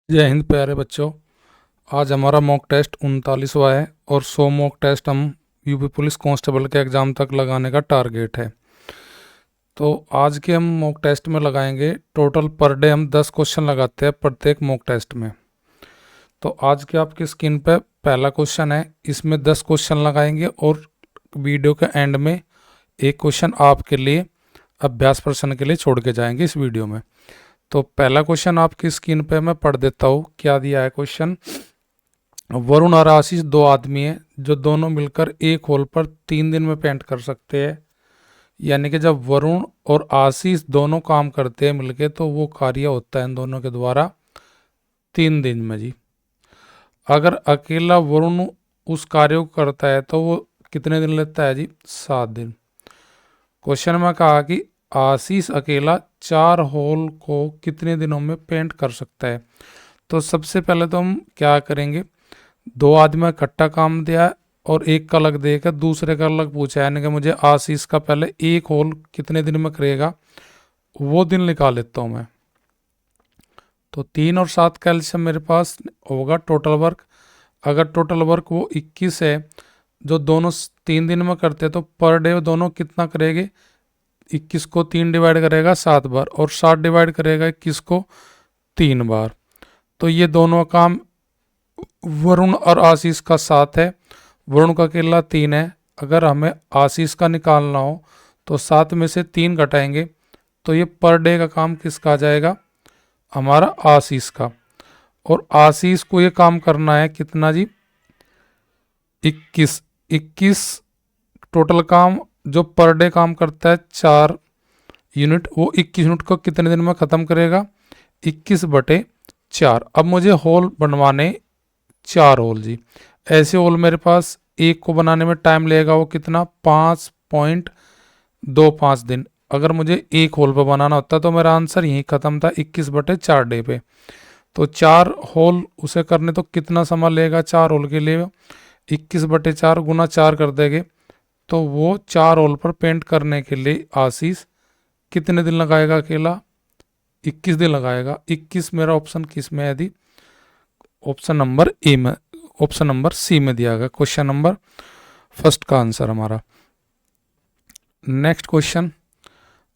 जय हिंद प्यारे बच्चों। आज हमारा मॉक टेस्ट 39वां है और 100 मॉक टेस्ट हम यूपी पुलिस कांस्टेबल के एग्ज़ाम तक लगाने का टारगेट है। तो आज के हम मॉक टेस्ट में लगाएंगे टोटल पर डे हम 10 क्वेश्चन लगाते हैं प्रत्येक मॉक टेस्ट में। तो आज के आपकी स्क्रीन पे पहला क्वेश्चन है, इसमें 10 क्वेश्चन लगाएंगे और वीडियो के एंड में एक क्वेश्चन आपके लिए अभ्यास प्रश्न के लिए छोड़ के जाएंगे इस वीडियो में। तो पहला क्वेश्चन आपकी स्क्रीन पे मैं पढ़ देता हूँ। क्या दिया है क्वेश्चन? वरुण और आशीष दो आदमी हैं जो दोनों मिलकर एक होल पर 3 दिन में पेंट कर सकते हैं। यानी कि जब वरुण और आशीष दोनों काम करते हैं मिलके तो वो कार्य होता है इन दोनों के द्वारा 3 दिन में जी। अगर अकेला वरुण उस कार्य को करता है तो वो कितने दिन लेता है जी? 7 दिन। क्वेश्चन में कहा कि आशीष अकेला 4 होल को कितने दिनों में पेंट कर सकता है। तो सबसे पहले तो हम क्या करेंगे, दो आदमी इकट्ठा काम दिया है और एक का अलग देकर दूसरे का अलग पूछा है, यानी कि मुझे आशीष का पहले एक होल कितने दिन में करेगा वो दिन निकाल लेता हूँ मैं। तो 3 और 7 कैल्शियम मेरे पास होगा टोटल वर्क। अगर टोटल वर्क वो 21 है जो दोनों 3 दिन में करते तो पर डे दोनों कितना करेंगे? 21 को 3 डिवाइड करेगा 7 बार और 7 डिवाइड करेगा 21 को 3 बार। तो ये दोनों काम वरुण और आशीष का 7 है, वरुण का अकेला 3 है। अगर हमें आशीष का निकालना हो तो 7 में से 3 घटाएंगे तो ये पर डे का काम किसका आ जाएगा? हमारा आशीष का। और आशीष को ये काम करना है कितना जी? 21 टोटल काम जो पर डे काम करता है 4 यूनिट, वो 21 यूनिट को कितने दिन में ख़त्म करेगा? 21/4। अब मुझे होल बनवाने 4 होल जी। ऐसे होल मेरे पास एक को बनाने में टाइम लगेगा, वो कितना? 5.25 दिन। अगर मुझे एक होल पर बनाना होता तो मेरा आंसर यहीं ख़त्म था 21/4 डे पे। तो 4 होल उसे करने तो कितना समय लगेगा? 4 होल के लिए 21/4 गुना 4 कर देंगे तो वो 4 होल पर पेंट करने के लिए आशीष कितने दिन लगाएगा? अकेला 21 दिन लगाएगा। 21 मेरा ऑप्शन किस में है यदि? ऑप्शन नंबर ए में, ऑप्शन नंबर सी में दिया गया क्वेश्चन नंबर फर्स्ट का आंसर हमारा। नेक्स्ट क्वेश्चन,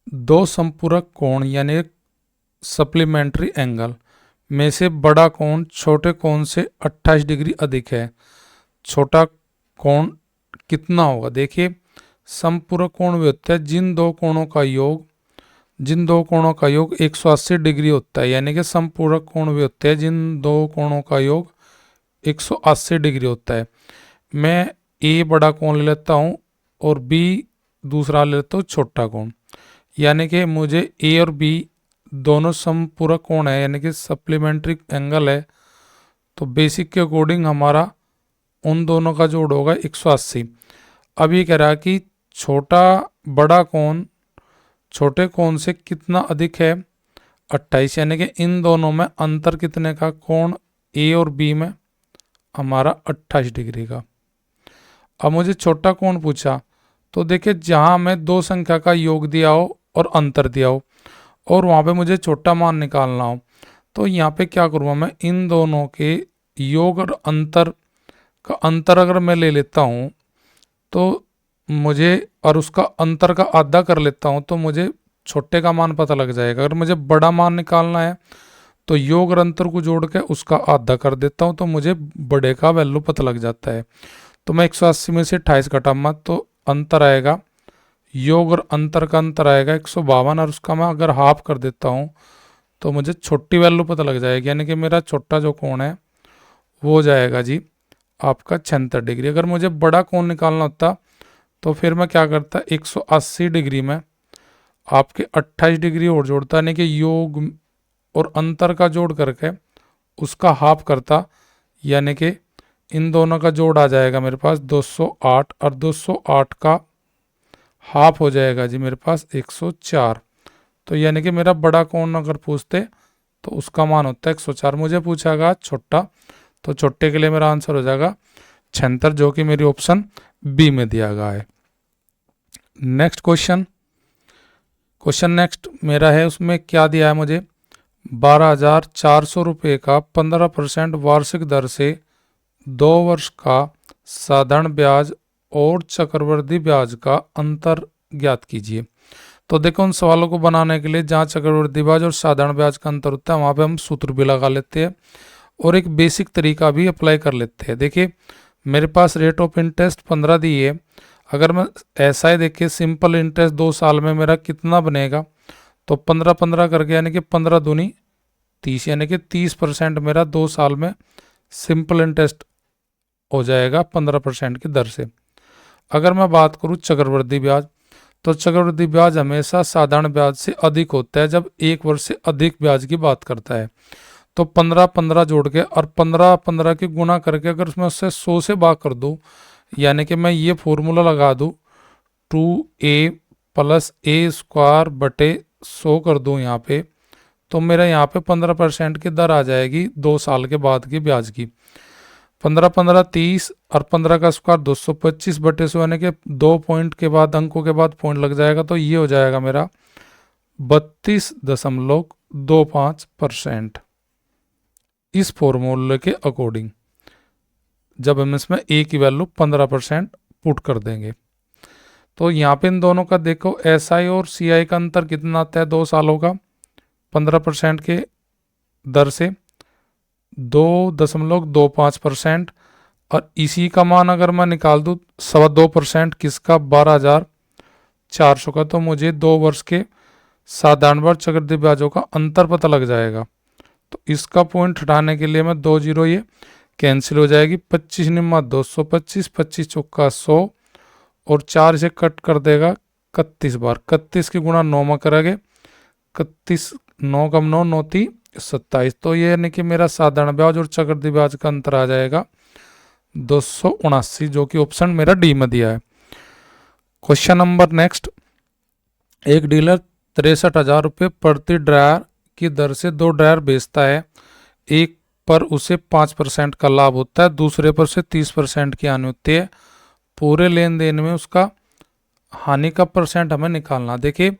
दो संपूरक कोण यानी सप्लीमेंट्री एंगल में से बड़ा कोण छोटे कोण से 28 डिग्री अधिक है। छोटा कोण कितना होगा? देखिए, संपूरक कोण वे होता है जिन दो कोणों का योग 180 डिग्री होता है। यानी कि संपूरक कोण वे होते हैं जिन दो कोणों का योग 180 डिग्री होता है। मैं ए बड़ा कोण ले लेता हूँ और बी दूसरा ले लेता हूँ छोटा कोण। यानी कि मुझे ए और बी दोनों संपूरक कोण है यानी कि सप्लीमेंट्री एंगल है, तो बेसिक के अकॉर्डिंग हमारा उन दोनों का जोड़ होगा 180। अब ये कह रहा है कि बड़ा कोण छोटे कोण से कितना अधिक है? 28। यानी कि इन दोनों में अंतर कितने का? कोण ए और बी में हमारा 28 डिग्री का। अब मुझे छोटा कोण पूछा, तो देखिए जहाँ मैं दो संख्या का योग दिया हो और अंतर दिया हो और वहाँ पे मुझे छोटा मान निकालना हो, तो यहाँ पे क्या करूँगा मैं? इन दोनों के योग और अंतर का अंतर अगर मैं ले लेता हूँ तो मुझे, और उसका अंतर का आधा कर लेता हूँ तो मुझे छोटे का मान पता लग जाएगा। अगर मुझे बड़ा मान निकालना है तो योग और अंतर को जोड़ के उसका आधा कर देता हूँ तो मुझे बड़े का वैल्यू पता लग जाता है। तो मैं 180 में से 28 घटाऊंगा तो अंतर आएगा, योग और अंतर का अंतर आएगा 152, और उसका मैं अगर हाफ कर देता हूँ तो मुझे छोटी वैल्यू पता लग जाएगी। यानी कि मेरा छोटा जो कोण है वो हो जाएगा जी आपका 76 डिग्री। अगर मुझे बड़ा कोण निकालना होता तो फिर मैं क्या करता? 180 डिग्री में आपके 28 डिग्री और जोड़ता, यानी कि योग और अंतर का जोड़ करके उसका हाफ करता। यानी कि इन दोनों का जोड़ आ जाएगा मेरे पास 208 और 208 का हाफ हो जाएगा जी मेरे पास 104। तो यानी कि मेरा बड़ा कोण अगर पूछते तो उसका मान होता है 104। मुझे पूछागा छोटा, तो छोटे के लिए मेरा आंसर हो जाएगा 76, जो कि मेरी ऑप्शन बी में दिया गया है। नेक्स्ट क्वेश्चन नेक्स्ट मेरा है, उसमें क्या दिया है मुझे? 12,400 रुपये का 15% वार्षिक दर से 2 वर्ष का साधारण ब्याज और चक्रवृद्धि ब्याज का अंतर ज्ञात कीजिए। तो देखो उन सवालों को बनाने के लिए जहाँ चक्रवृद्धि ब्याज और साधारण ब्याज का अंतर होता है वहाँ पे हम सूत्र भी लगा लेते हैं और एक बेसिक तरीका भी अप्लाई कर लेते हैं। देखिए मेरे पास रेट ऑफ इंटरेस्ट 15 दी है। अगर मैं ऐसा ही देखिए सिंपल इंटरेस्ट 2 साल में मेरा कितना बनेगा, तो 15 करके यानी कि 15 दूनी 30, यानी कि 30% मेरा 2 साल में सिंपल इंटरेस्ट हो जाएगा 15% की दर से। अगर मैं बात करूँ चक्रवृद्धि ब्याज, तो चक्रवृद्धि ब्याज हमेशा साधारण ब्याज से अधिक होता है जब 1 वर्ष से अधिक ब्याज की बात करता है। तो 15 जोड़ के और 15 के गुना करके अगर मैं उससे 100 से भाग कर दूँ, यानी कि मैं ये फॉर्मूला लगा दूँ 2a + a² बटे 100 कर दूँ यहाँ पे, तो मेरा यहाँ पे 15% की दर आ जाएगी 2 साल के बाद की ब्याज की। 15 30 और 15 का स्क्वायर 225 बटे 100, यानी कि 2 पॉइंट के बाद अंकों के बाद पॉइंट लग जाएगा, तो ये हो जाएगा मेरा 32.25%। इस फॉर्मूले के अकॉर्डिंग जब हम इसमें a की वैल्यू 15% पुट कर देंगे, तो यहाँ पे इन दोनों का देखो SI और CI का अंतर कितना आता है 2 सालों का 15% के दर से 2.25%। और इसी का मान अगर मैं निकाल दूँ 2.25% किसका 12,400 का, तो मुझे 2 वर्ष के साधारण ब्याज चक्रवृद्धि ब्याजों का अंतर पता लग जाएगा। तो इसका पॉइंट हटाने के लिए मैं 2 जीरो ये कैंसिल हो जाएगी, 25 निम्मा 225, 25 चौका 100 और 4 से कट कर देगा 31 बार। 31 की गुणा 9 में करेंगे, 31 9 कम 9 9 × 27, तो ये यानी कि मेरा साधारण ब्याज और चक्रवृद्धि ब्याज का अंतर आ जाएगा 279, जो कि ऑप्शन मेरा डी में दिया है। क्वेश्चन नंबर नेक्स्ट, एक डीलर 63,000 रुपये प्रति ड्रायर की दर से 2 ड्रायर बेचता है। एक पर उसे 5% का लाभ होता है, दूसरे पर से 30% की हानि होती है। पूरे लेन देन में उसका हानि का परसेंट हमें निकालना। देखिए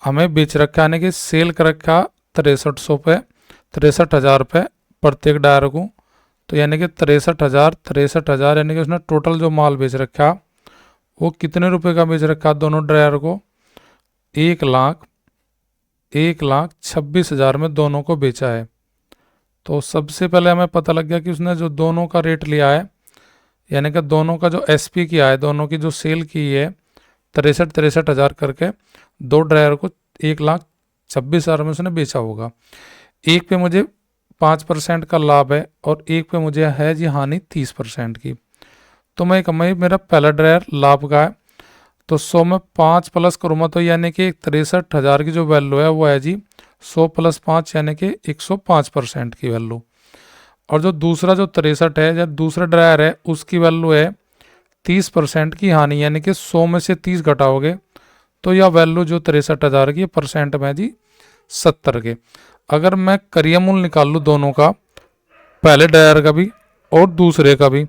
हमें बेच रखा यानी कि सेल कर रखा 63,000 रुपये प्रत्येक डायर को, तो यानी कि 63,000 यानी कि उसने टोटल जो माल बेच रखा वो कितने रुपए का बेच रखा दोनों ड्रायर को, 1,26,000 में दोनों को बेचा है। तो सबसे पहले हमें पता लग गया कि उसने जो दोनों का रेट लिया है, यानी कि दोनों का जो SP किया है, दोनों की जो सेल की है 63,000 करके, 2 ड्रायर को 1,26,000 में उसने बेचा होगा। एक पे मुझे 5% का लाभ है और एक पे मुझे है जी हानि 30% की। तो मैं कमाई मेरा पहला ड्रायर लाभ का है, तो 100 में 5 प्लस करूँगा, तो यानी कि 63,000 की जो वैल्यू है वो है जी 100 + 5 यानी कि 105% की वैल्यू। और जो दूसरा जो 63 है या दूसरा ड्रायर है उसकी वैल्यू है 30% की हानि, यानी कि 100 में से 30 घटाओगे तो यह वैल्यू जो 63,000 की परसेंट में जी 70 के। अगर मैं क्रियामूल निकाल लूँ दोनों का, पहले ड्रायर का भी और दूसरे का भी,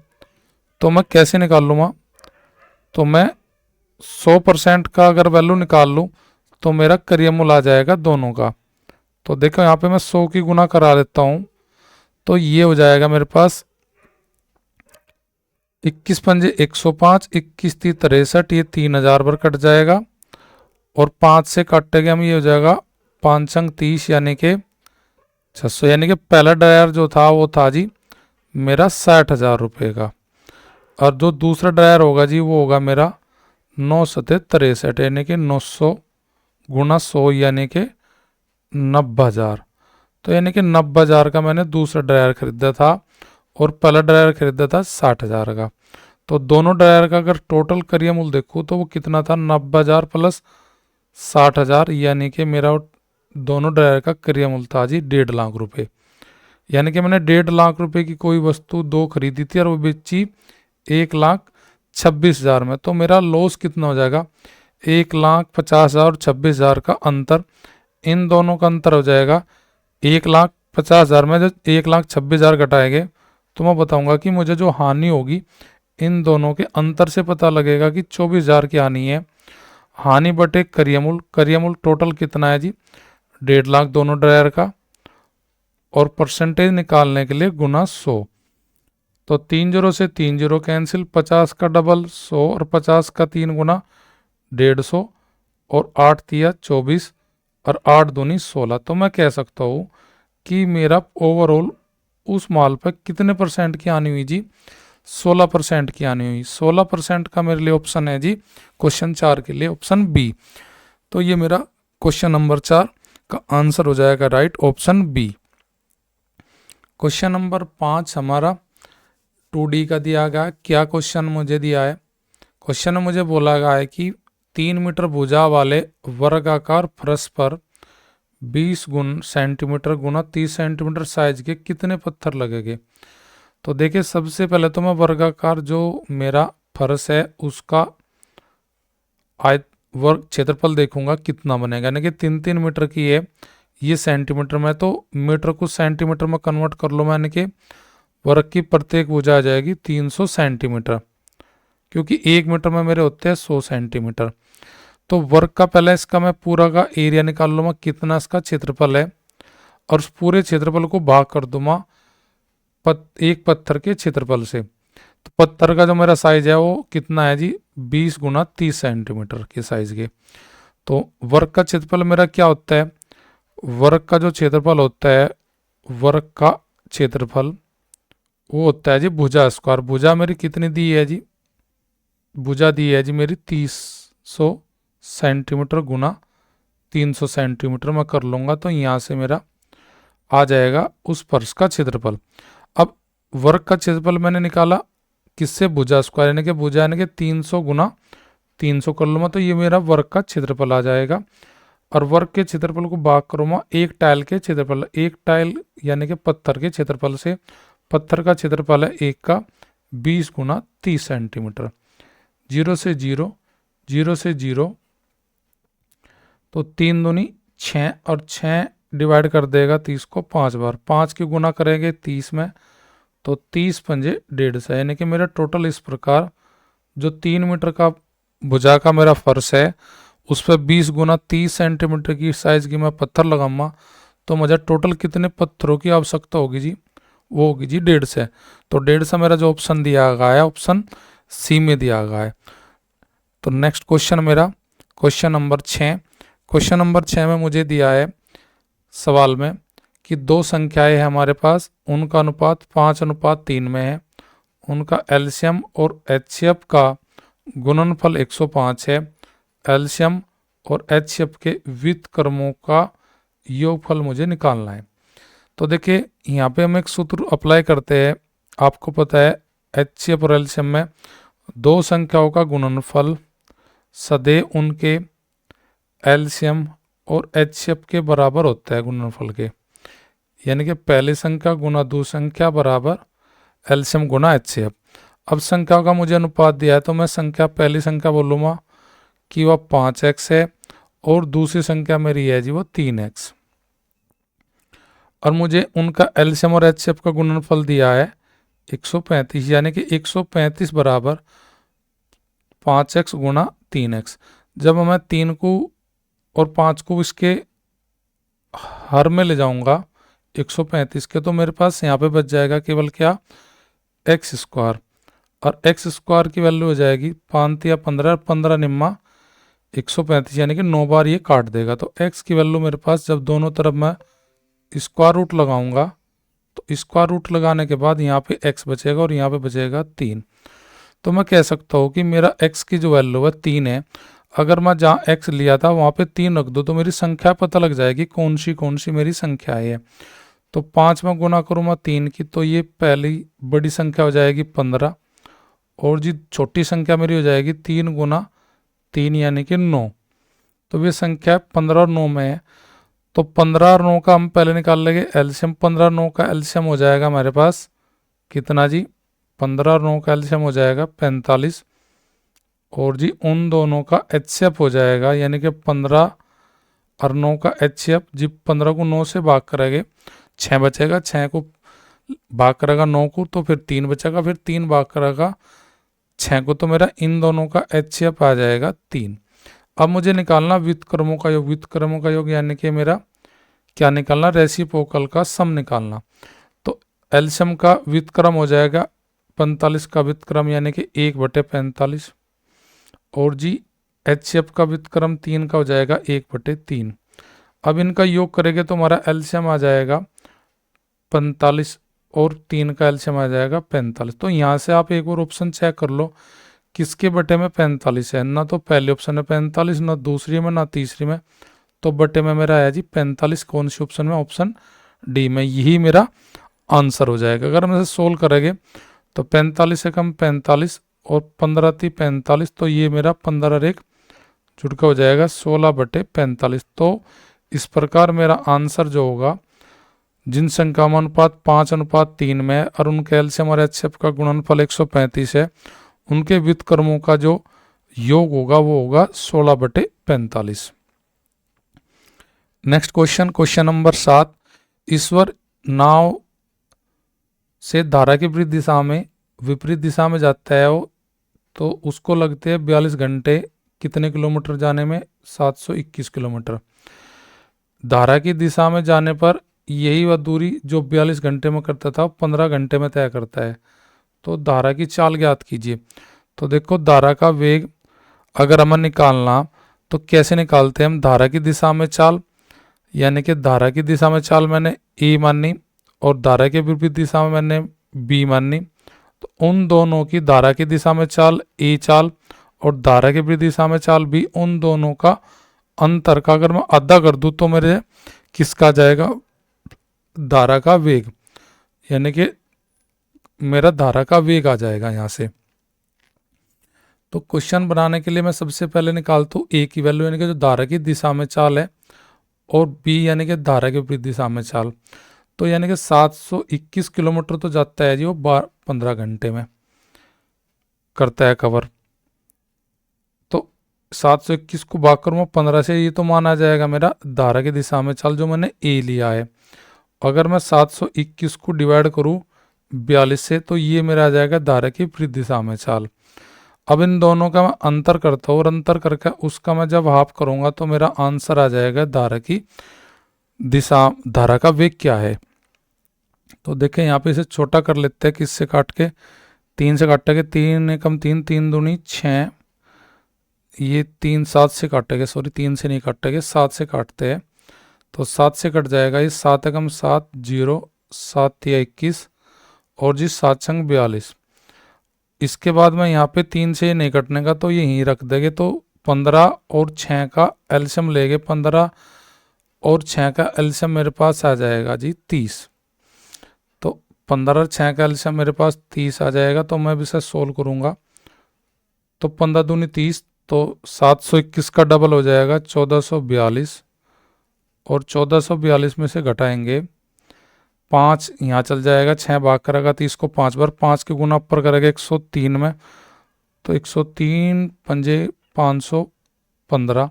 तो मैं कैसे निकाल लूँगा, तो मैं 100% का अगर वैल्यू निकाल लूँ तो मेरा क्रियामूल आ जाएगा दोनों का। तो देखो यहाँ पे मैं 100 की गुना करा देता हूँ, तो ये हो जाएगा मेरे पास 21 पंजे 105, 21 × 3 = 63, ये 3,000 पर कट जाएगा और 5 से काटेंगे हम, ये हो जाएगा 5 अंक 30 यानी कि 600, यानी कि पहला ड्रायर जो था वो था जी मेरा 60,000 रुपये का, और जो दूसरा ड्रायर होगा जी वो होगा मेरा 9 सते 63 यानी कि 900 गुणा 100 यानी कि 90,000। तो यानी कि 90,000 का मैंने दूसरा ड्रायर खरीदा था और पहला ड्रायर खरीदा था 60,000 का। तो दोनों ड्रायर का अगर टोटल क्रियामूल देखूँ तो वो कितना था 90,000 + 60,000, यानी कि मेरा दोनों ड्रायर का क्रियामूल था जी 1.5 लाख रुपये। यानी कि मैंने 1.5 लाख रुपए की कोई वस्तु 2 खरीदी थी और वो बेची 1,26,000 में। तो मेरा लॉस कितना हो जाएगा, 1,50,000 और 26,000 का अंतर, इन दोनों का अंतर हो जाएगा 1,50,000 में जब 1,26,000 घटाएंगे तो मैं बताऊंगा कि मुझे जो हानि होगी इन दोनों के अंतर से पता लगेगा कि 24,000 की हानि है। हानि बटे क्रियामूल, क्रियामूल टोटल कितना है जी 1.5 लाख दोनों ड्रायर का, और परसेंटेज निकालने के लिए गुना 100। तो 3 जीरो से 3 जीरो कैंसिल, 50 का डबल 100 और 50 का 3 गुना 150, और 8 तिया 24 और 8 दूनी 16। तो मैं कह सकता हूँ कि मेरा ओवरऑल उस माल पर कितने परसेंट की आनी हुई जी, 16% की आनी हुई। 16% का मेरे लिए ऑप्शन है जी क्वेश्चन 4 के लिए ऑप्शन बी। तो ये मेरा क्वेश्चन नंबर 4 का आंसर हो जाएगा right, option B. Question number 5 हमारा 2D का दिया गया। क्या क्वेश्चन मुझे दिया है? क्वेश्चन में मुझे बोला गया है कि 3 मीटर भुजा वाले वर्गाकार फर्श पर 20 सेंटीमीटर गुना 30 सेंटीमीटर साइज के कितने पत्थर लगेंगे। तो देखिए, सबसे पहले तो मैं वर्गाकार जो मेरा फर्श है उसका आयत वर्ग क्षेत्रफल देखूंगा कितना बनेगा, यानी कि 3-3 मीटर की है, ये सेंटीमीटर में, तो मीटर को सेंटीमीटर में कन्वर्ट कर लो, यानी कि वर्ग की प्रत्येक भुजा आ जाएगी 300 सेंटीमीटर, क्योंकि 1 मीटर में मेरे होते हैं 100 सेंटीमीटर। तो वर्ग का पहले इसका मैं पूरा का एरिया निकाल लूँगा कितना इसका क्षेत्रफल है, और उस पूरे क्षेत्रफल को भाग कर दूंगा एक पत्थर के क्षेत्रफल से। तो पत्थर का जो मेरा साइज है वो कितना है जी, 20 गुना 30 सेंटीमीटर के साइज के। तो वर्ग का क्षेत्रफल मेरा क्या होता है, वर्ग का जो क्षेत्रफल होता है, वर्ग का क्षेत्रफल वो होता है जी भुजा स्क्वायर। भुजा मेरी कितनी दी है जी, भुजा दी है जी मेरी 300 सेंटीमीटर गुना 300 सेंटीमीटर मैं कर लूँगा, तो यहाँ से मेरा आ जाएगा उस फर्श का क्षेत्रफल। अब वर्ग का क्षेत्रफल मैंने निकाला किससे, भुजा स्क्वायर, यानी कि भुजा यानी कि 300 गुना 300 कर लूँगा, तो ये मेरा वर्ग का क्षेत्रफल आ जाएगा। और वर्ग के क्षेत्रफल को भाग करूँगा एक टाइल के क्षेत्रफल, एक टाइल यानी कि पत्थर के क्षेत्रफल से। पत्थर का क्षेत्रफल है एक का 20 गुना 30 सेंटीमीटर। 0 से 0, 0 से 0, तो 3 दूनी 6, और 6 डिवाइड कर देगा 30 को 5 बार, 5 की गुना करेंगे 30 में, तो 30 पंजे 150, यानी कि मेरा टोटल इस प्रकार जो 3 मीटर का भुजा का मेरा फर्श है उस पर 20 गुना 30 सेंटीमीटर की साइज की मैं पत्थर लगाऊंगा, तो मुझे टोटल कितने पत्थरों की आवश्यकता होगी जी, वो होगी जी 150। तो 150 मेरा जो ऑप्शन दिया गया है ऑप्शन सी में दिया गया है। तो नेक्स्ट क्वेश्चन मेरा क्वेश्चन नंबर 6। क्वेश्चन नंबर 6 में मुझे दिया है सवाल में कि दो संख्याएं हैं हमारे पास, उनका अनुपात 5:3 में है, उनका एलसीएम और एचसीएफ का गुणनफल 105 है। एलसीएम और एचसीएफ के व्युत्क्रमों का योगफल मुझे निकालना है। तो देखिए, यहाँ पे हम एक सूत्र अप्लाई करते हैं। आपको पता है एचसीएफ और एलसीएम में दो संख्याओं का गुणनफल सदैव उनके एलसीएम और एचसीएफ के बराबर होता है गुणनफल के, यानी कि पहली संख्या गुना दूसरी संख्या बराबर एलसीएम गुना एचसीएफ। अब संख्याओं का मुझे अनुपात दिया है, तो मैं संख्या पहली संख्या बोलूँगा कि वह 5x है, और दूसरी संख्या मेरी है जी वो 3x, और मुझे उनका एलसीएम और एचसीएफ का गुणनफल दिया है 135, यानी कि 135 बराबर 5x गुना 3x। जब मैं 3 को और 5 को इसके हर में ले जाऊंगा 135 के, तो मेरे पास यहाँ पे बच जाएगा केवल क्या, एक्स स्क्वायर, और एक्स स्क्वायर की वैल्यू हो जाएगी 5 या 15, 15 निम्मा 135, यानी कि 9 बार ये काट देगा। तो एक्स की वैल्यू मेरे पास जब दोनों तरफ मैं स्क्वायर रूट लगाऊंगा, तो स्क्वायर रूट लगाने के बाद यहाँ पे एक्स बचेगा और यहाँ पे बचेगा 3। तो मैं कह सकता हूँ कि मेरा एक्स की जो वैल्यू है 3 है। अगर मैं जहाँ एक्स लिया था वहाँ पे 3 रख दो, तो मेरी संख्या पता लग जाएगी कौन सी मेरी संख्या है। तो 5 में गुना करूँ मैं 3 की, तो ये पहली बड़ी संख्या हो जाएगी 15, और जी छोटी संख्या मेरी हो जाएगी 3 गुना 3 यानी कि 9। तो ये संख्या 15 और 9 में है। तो 15 और 9 का हम पहले निकाल लेंगे एलसीएम। 15 और 9 का एलसीएम हो जाएगा हमारे पास कितना जी, 15 और 9 का एलसीएम हो जाएगा 45, और जी उन दोनों का एचसीएफ हो जाएगा, यानी कि 15 और 9 का एचसीएफ जी 15 को 9 से भाग करेंगे 6 बचेगा, 6 को भाग करेगा 9 को तो फिर 3 बचेगा, फिर 3 भाग करेगा 6 को, तो मेरा इन दोनों का एचसीएफ आ जाएगा 3। अब मुझे निकालना व्युत्क्रमों का योग। व्युत्क्रमों का योग यानी कि मेरा क्या निकालना, रेसिप्रोकल का सम निकालना। तो एलसीएम का व्युत्क्रम हो जाएगा 45 का व्युत्क्रम यानी कि 1/45, और जी एचसीएफ का व्युत्क्रम 3 का हो जाएगा 1/3। अब इनका योग करेंगे तो हमारा एलसीएम आ जाएगा 45 और 3 का एलसीएम आ जाएगा 45। तो यहाँ से आप एक और ऑप्शन चेक कर लो किसके बटे में 45 है, ना तो पहले ऑप्शन में 45, ना दूसरी में, ना तीसरी में, तो बटे में मेरा आया जी 45। कौन सी ऑप्शन में, ऑप्शन डी में। यही मेरा आंसर हो जाएगा। अगर हम इसे सोल्व करेंगे तो 45 से कम 45 और 15 थी 45, तो ये मेरा 15 और 1 जुड़ का हो जाएगा 16/45। तो इस प्रकार मेरा आंसर जो होगा, जिन संख्या में अनुपात 5:3 में है और उनके एलसीएम और एचसीएफ का गुणनफल 135 है, उनके व्युत्क्रमों का जो योग होगा वो होगा 16/45। Next question, question number 7। ईश्वर नाव से धारा की विपरीत दिशा में जाता है वो, तो उसको लगते हैं 42 घंटे। कितने किलोमीटर जाने में, 721 किलोमीटर। धारा की दिशा में जाने पर यही वह दूरी जो 42 घंटे में करता था 15 घंटे में तय करता है। तो धारा की चाल ज्ञात कीजिए। तो देखो, धारा का वेग अगर हमें निकालना तो कैसे निकालते हैं हम, धारा की दिशा में चाल, यानी कि धारा की दिशा में चाल मैंने ए मानी और धारा के विपरीत दिशा में मैंने बी मानी। तो उन दोनों की, धारा की दिशा में चाल ए चाल और धारा के विपरीत दिशा में चाल बी, उन दोनों का अंतर का अगर मैं आधा कर दूं तो मेरे किसका जाएगा, धारा का वेग, यानी कि मेरा धारा का वेग आ जाएगा यहाँ से। तो क्वेश्चन बनाने के लिए मैं सबसे पहले निकालता हूँ ए की वैल्यू, यानी कि जो धारा की दिशा में चाल है, और बी यानी कि धारा के विपरीत दिशा में चाल। तो यानी कि 721 किलोमीटर तो जाता है जी वो 15 घंटे में करता है कवर। तो 721 को भाग करूँ 15 से, ये तो माना जाएगा मेरा धारा की दिशा में चाल जो मैंने ए लिया है। अगर मैं 721 को डिवाइड करूँ 42 से, तो ये मेरा आ जाएगा धारा की विपरीत दिशा में चाल। अब इन दोनों का मैं अंतर करता हूँ और अंतर करके उसका मैं जब हाफ करूँगा तो मेरा आंसर आ जाएगा धारा की दिशा, धारा का वेग क्या है। तो देखें यहाँ पे इसे छोटा कर लेते हैं, किससे काट के, 3 से काटेंगे, 3 एकम 3, 3 दूनी 6, ये 3 7 से काटेंगे, सॉरी 3 से नहीं काटेंगे, 7 से काटते हैं। तो 7 से कट जाएगा ये, 7 एकम 7 0, 7 या 21 और जी 7 छंग 42। इसके बाद में यहाँ पे 3 से नहीं कटने का तो यहीं रख देंगे। तो 15 और 6 का एलसीएम लेंगे, 15 और 6 का एलसीएम मेरे पास आ जाएगा जी 30। तो 15 और 6 का एलसीएम मेरे पास 30 आ जाएगा। तो मैं भी इसे सोल्व करूँगा तो 15 दूनी 30, तो 721 का डबल हो जाएगा 1442, और 1442 में से घटाएंगे 5, यहाँ चल जाएगा, 6 भाग करेगा 30 को 5 बार, 5 के गुना ऊपर करेगा 103 में, तो 103 पंजे 515।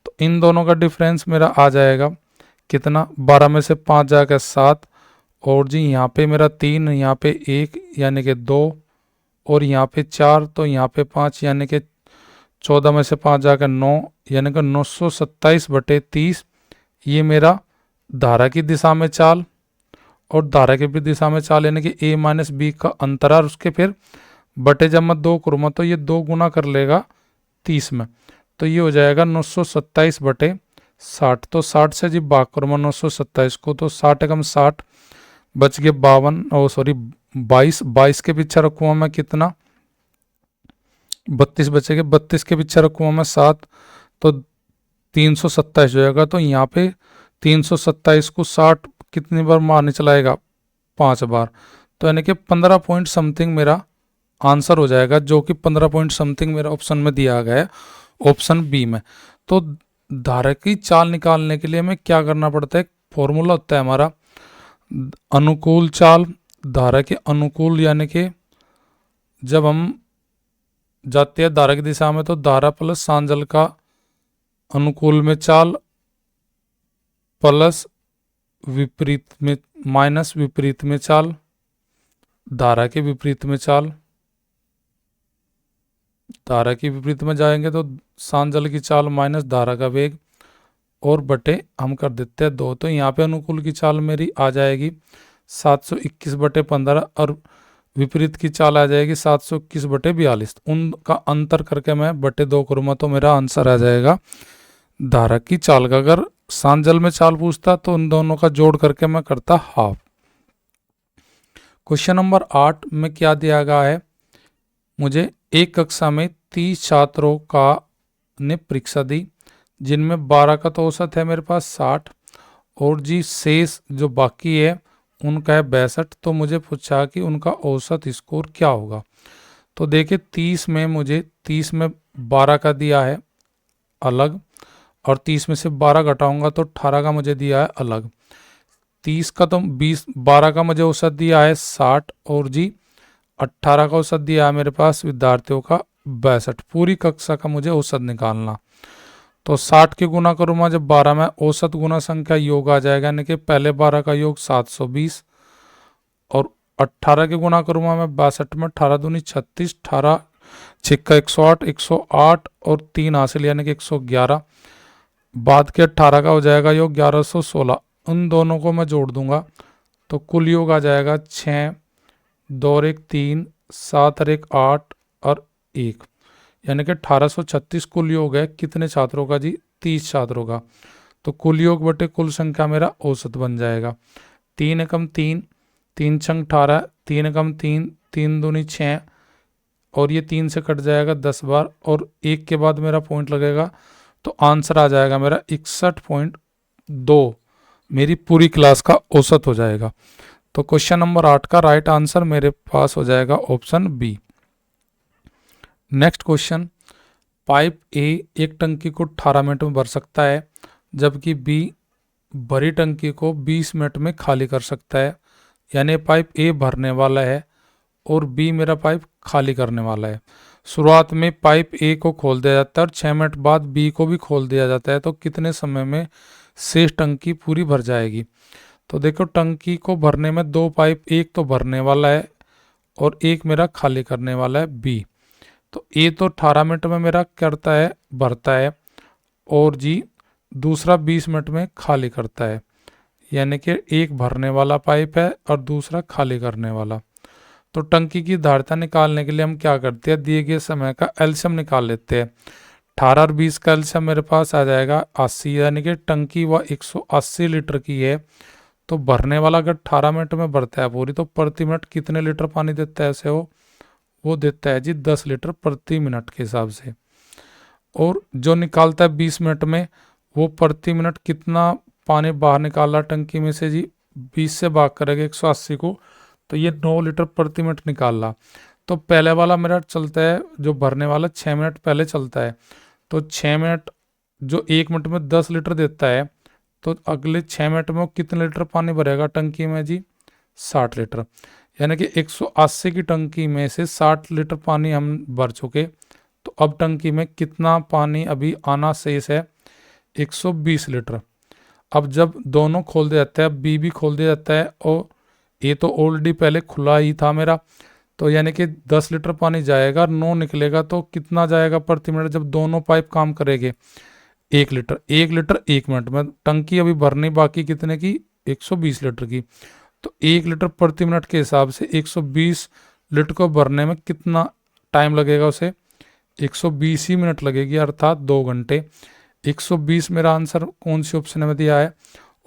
तो इन दोनों का डिफरेंस मेरा आ जाएगा कितना, 12 में से 5 जाकर 7, और जी यहाँ पे मेरा 3, यहाँ पे 1 यानी कि 2, और यहाँ पे 4, तो यहाँ पे 5 यानी कि 14 में से 5 जाकर 9, यानी कि 927/30। ये मेरा धारा की दिशा में चाल और धारा के विपरीत दिशा में चाल, यानी कि ए माइनस बी का अंतर, और उसके फिर बटे जब मैं 2 करूँगा तो ये 2 गुना कर लेगा 30 में, तो ये हो जाएगा 927/60। तो 60 से जी भाग करूँगा 927 को, तो 60 एकम 60 बच गए 52, ओ सॉरी 22, 22 के पीछे रखूँगा मैं कितना, 32 बचेगा, 32 के पीछे रखूँगा मैं 7, तो 327 हो जाएगा। तो यहाँ पे 327 को 60 कितनी बार मारने चलाएगा, 5 बार, तो यानी कि 15 पॉइंट समथिंग मेरा आंसर हो जाएगा, जो कि 15 पॉइंट समथिंग मेरा ऑप्शन में दिया गया है, ऑप्शन बी में। तो धारा की चाल निकालने के लिए हमें क्या करना पड़ता है, फॉर्मूला होता है हमारा अनुकूल चाल, धारा के अनुकूल, यानी कि जब हम जाते हैं धारा की दिशा में तो धारा प्लस सांजल का अनुकूल में चाल प्लस विपरीत में माइनस विपरीत में चाल, धारा के विपरीत में चाल, धारा के विपरीत में जाएंगे तो सांजल की चाल माइनस धारा का वेग, और बटे हम कर देते हैं 2। तो यहाँ पे अनुकूल की चाल मेरी आ जाएगी 721/15 और विपरीत की चाल आ जाएगी 721/42। उनका अंतर करके मैं बटे 2 करूँगा तो मेरा आंसर आ जाएगा धारा की चाल का। अगर शांत जल में चाल पूछता तो उन दोनों का जोड़ करके मैं करता हाफ। क्वेश्चन नंबर 8 में क्या दिया गया है, मुझे एक कक्षा में 30 छात्रों का ने परीक्षा दी, जिनमें 12 का तो औसत है मेरे पास 60 और जी शेष जो बाकी है उनका है 62। तो मुझे पूछा कि उनका औसत स्कोर क्या होगा। तो देखिए 30 में मुझे 30 में 12 का दिया है अलग और 30 में से 12 घटाऊंगा तो 18 का मुझे दिया है अलग। 30 का तो 12 का मुझे औसत दिया है 60 और जी 18 का औसत दिया है मेरे पास विद्यार्थियों का 62। पूरी कक्षा का मुझे औसत निकालना। तो 60 के गुना करूँगा जब 12 में औसत गुना संख्या योग आ जाएगा, यानी कि पहले 12 का योग 720 और 18 के गुना करूँगा मैं 62 में 18 दूनी 36, 18 छिक्का 108, 108 और 3 हासिल यानी कि 111। बाद के 18 का हो जाएगा योग 1116। उन दोनों को मैं जोड़ दूंगा तो कुल योग आ जाएगा 6, 2 और 1 3, 7 और 1 8 और 1, यानी कि 1836 कुल योग है। कितने छात्रों का जी? 30 छात्रों का। तो कुल योग बटे कुल संख्या मेरा औसत बन जाएगा 3 एकम 3, 3 छंग 18, 3 एकम 3, 3 दूनी 6 और ये 3 से कट जाएगा 10 बार और 1 के बाद मेरा पॉइंट लगेगा तो आंसर आ जाएगा मेरा 61.2। मेरी पूरी क्लास का औसत हो जाएगा। तो क्वेश्चन नंबर 8 का राइट आंसर मेरे पास हो जाएगा option B. Next question, pipe A एक टंकी को 18 मिनट में भर सकता है, जबकि बी भरी टंकी को 20 मिनट में खाली कर सकता है। यानी पाइप ए भरने वाला है और बी मेरा पाइप खाली करने वाला है। शुरुआत में पाइप ए को खोल दिया जाता है और 6 मिनट बाद बी को भी खोल दिया जाता है। तो कितने समय में शेष टंकी पूरी भर जाएगी? तो देखो टंकी को भरने में 2 पाइप, एक तो भरने वाला है और एक मेरा खाली करने वाला है बी। तो ए तो 18 मिनट में मेरा करता है भरता है और जी दूसरा 20 मिनट में खाली करता है, यानी कि एक भरने वाला पाइप है और दूसरा खाली करने वाला। तो टंकी की धारिता निकालने के लिए हम क्या करते हैं, दिए गए समय का एलसीएम निकाल लेते हैं। 18 और 20 का एलसीएम मेरे पास आ जाएगा 80, यानी कि टंकी वह 180 लीटर की है। तो भरने वाला अगर 18 मिनट में भरता है पूरी, तो प्रति मिनट कितने लीटर पानी देता है ऐसे वो देता है जी 10 लीटर प्रति मिनट के हिसाब से। और जो निकालता है 20 मिनट में, वो प्रति मिनट कितना पानी बाहर निकाला टंकी में से जी 20 से भाग करेगा 180 को, तो ये 9 लीटर प्रति मिनट निकाल ला। तो पहले वाला मेरा चलता है जो भरने वाला 6 मिनट पहले चलता है, तो 6 मिनट जो 1 मिनट में 10 लीटर देता है, तो अगले 6 मिनट में वो कितने लीटर पानी भरेगा टंकी में जी 60 लीटर। यानी कि 180 की टंकी में से 60 लीटर पानी हम भर चुके। तो अब टंकी में कितना पानी अभी आना शेष है? 120 लीटर। अब जब दोनों खोल दिया जाता है, बी भी खोल दिया जाता है और ये तो ऑलरेडी पहले खुला ही था मेरा, तो यानी कि 10 लीटर पानी जाएगा, 9 निकलेगा। तो कितना जाएगा प्रति मिनट जब दोनों पाइप काम करेंगे? 1 लीटर। 1 लीटर 1 मिनट में। टंकी अभी भरनी बाकी कितने की? 120 लीटर की। तो 1 लीटर प्रति मिनट के हिसाब से 120 लीटर को भरने में कितना टाइम लगेगा? उसे 120 ही मिनट लगेगी, अर्थात 2 घंटे। 120 मेरा आंसर कौन सी ऑप्शन में दिया है?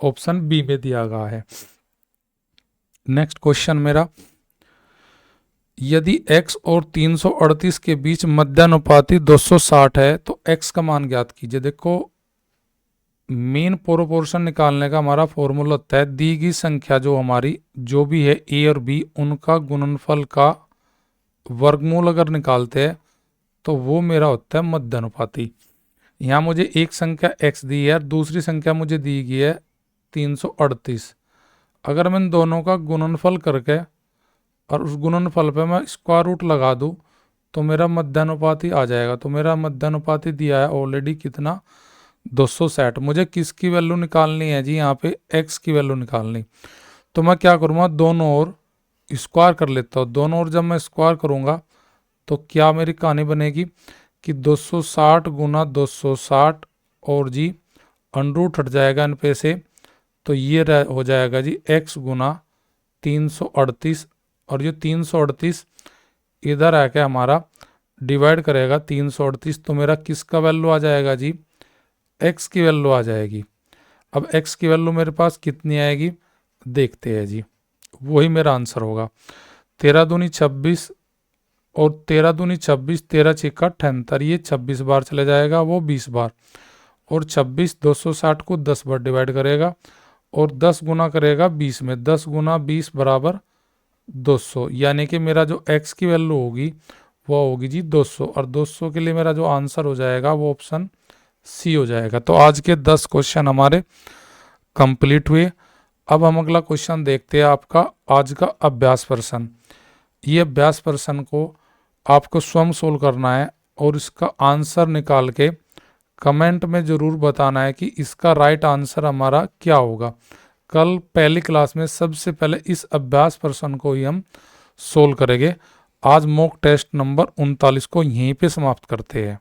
ऑप्शन बी में दिया गया है। नेक्स्ट क्वेश्चन मेरा, यदि x और 338 के बीच मध्यानुपाती 260 है तो x का मान ज्ञात कीजिए। देखो मेन प्रोपोर्शन निकालने का हमारा फॉर्मूला होता है, दी गई संख्या जो हमारी जो भी है a और b, उनका गुणनफल का वर्गमूल अगर निकालते हैं तो वो मेरा होता है मध्यानुपाती। यहाँ मुझे एक संख्या x दी है और दूसरी संख्या मुझे दी गई है 338। अगर मैं इन दोनों का गुणनफल करके और उस गुणनफल पे मैं स्क्वायर रूट लगा दूं तो मेरा मध्यानुपाती आ जाएगा। तो मेरा मध्यानुपाती दिया है ऑलरेडी कितना? 260। मुझे किसकी वैल्यू निकालनी है जी? यहाँ पे x की वैल्यू निकालनी। तो मैं क्या करूँगा, दोनों ओर स्क्वायर कर लेता हूँ। दोनों ओर जब मैं स्क्वायर करूँगा तो क्या मेरी कहानी बनेगी कि 260 गुना 260 और जी अंडरूट हट जाएगा इन पे से, तो ये हो जाएगा जी x गुना 338, और ये 338 इधर आके हमारा डिवाइड करेगा 338, तो मेरा किसका वैल्यू आ जाएगा जी, x की वैल्यू आ जाएगी। अब x की वैल्यू मेरे पास कितनी आएगी देखते हैं जी, वही मेरा आंसर होगा। 13 दूनी 26 और 13 दूनी 26, 13 छिक्का 78, ये 26 बार चले जाएगा, वो 20 बार, और 26 260 को 10 बार डिवाइड करेगा और 10 गुना करेगा 20 में, 10 गुना 20 बराबर 200, यानी कि मेरा जो x की वैल्यू होगी वो होगी जी 200, और 200 के लिए मेरा जो आंसर हो जाएगा वो ऑप्शन सी हो जाएगा। तो आज के 10 क्वेश्चन हमारे कंप्लीट हुए। अब हम अगला क्वेश्चन देखते हैं, आपका आज का अभ्यास प्रश्न। ये अभ्यास प्रश्न को आपको स्वयं सोल्व करना है और इसका आंसर निकाल के कमेंट में ज़रूर बताना है कि इसका राइट आंसर हमारा क्या होगा। कल पहली क्लास में सबसे पहले इस अभ्यास प्रश्न को ही हम सोल्व करेंगे। आज मॉक टेस्ट नंबर 39 को यहीं पे समाप्त करते हैं।